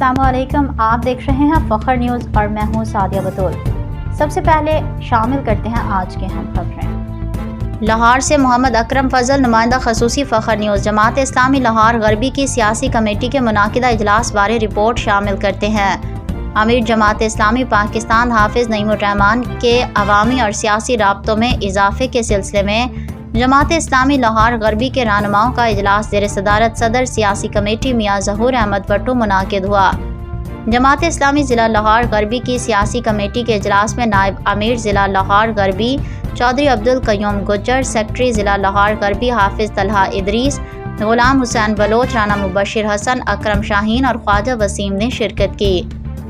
अस्सलाम वालेकुम। आप देख रहे हैं फखर न्यूज़ और मैं हूं सादिया बतूल। सबसे पहले शामिल करते हैं आज के अहम खबरें। लाहौर से मोहम्मद अकरम फजल, नुमाइंदा खसूसी फखर न्यूज़। जमात इस्लामी लाहौर गरबी की सियासी कमेटी के मुनाकिदा इजलास बारे रिपोर्ट शामिल करते हैं। अमीर जमात इस्लामी पाकिस्तान हाफिज नईमुर्रहमान के अवामी और सियासी राब्तों में इजाफे के सिलसिले में जमात इस्लामी लाहौर गरबी के रहनुमाओं का इजलास ज़ेर सदारत सदर सियासी कमेटी मियाँ ज़हूर अहमद भट्टू मुनाकिद हुआ। जमात इस्लामी ज़िला लाहौर गरबी की सियासी कमेटी के इजलास में नायब अमीर ज़िला लाहौर गरबी चौधरी अब्दुल कयूम गुज्जर, सेक्रेटरी ज़िला लाहौर गरबी हाफिज तलहा इदरीस, गुलाम हुसैन बलोच, राना मुबशिर हसन, अकरम शाहीन और ख्वाजा वसीम ने शिरकत की।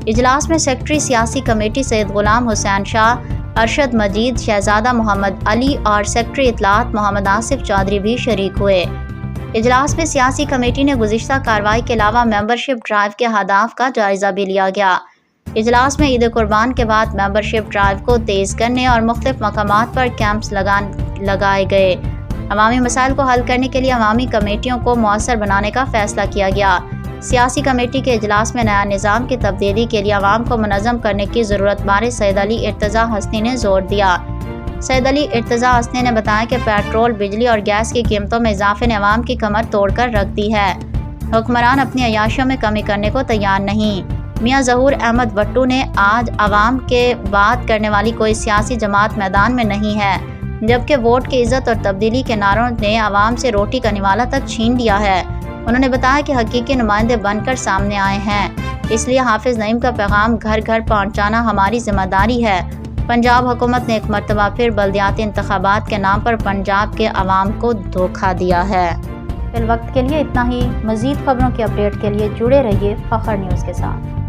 इजलास में सेक्रेटरी सियासी कमेटी सैयद गुलाम हुसैन शाह, अरशद मजीद, शहजादा मोहम्मद अली और सेक्रेटरी इतलात मोहम्मद आसिफ चौधरी भी शरीक हुए। इजलास में सियासी कमेटी ने गुज़िश्ता कार्रवाई के अलावा मेंबरशिप ड्राइव के अहदाफ का जायज़ा भी लिया गया। इजलास में ईद कुर्बान के बाद मेंबरशिप ड्राइव को तेज़ करने और मुख्तलिफ मकामात पर कैंप्स लगाए गए। अवामी मसाइल को हल करने के लिए अवामी कमेटियों को मौसर बनाने का फैसला किया गया। सियासी कमेटी के इजलास में नया निज़ाम की तब्दीली के लिए अवाम को मुनज़्ज़म करने की ज़रूरत बारे सैयद अली इर्तज़ा हसनी ने जोर दिया। सैयद अली इर्तज़ा हसनी ने बताया कि पेट्रोल, बिजली और गैस की कीमतों में इजाफे ने अवाम की कमर तोड़कर रख दी है। हुक्मरान अपनी अयाशियों में कमी करने को तैयार नहीं। मियाँ ज़हूर अहमद भट्टू ने आज अवाम के बात करने वाली कोई सियासी जमात मैदान में नहीं है, जबकि वोट की इज़्ज़त और तब्दीली के नारों ने अवाम से रोटी का निवाला तक छीन लिया है। उन्होंने बताया कि हकीकी नुमाइंदे बनकर सामने आए हैं, इसलिए हाफिज नईम का पैगाम घर घर पहुंचाना हमारी जिम्मेदारी है। पंजाब हुकूमत ने एक मरतबा फिर बल्दियाती इंतखाबात के नाम पर पंजाब के अवाम को धोखा दिया है। फिल वक्त के लिए इतना ही। मज़ीद खबरों की अपडेट के लिए जुड़े रहिए फखर न्यूज़ के साथ।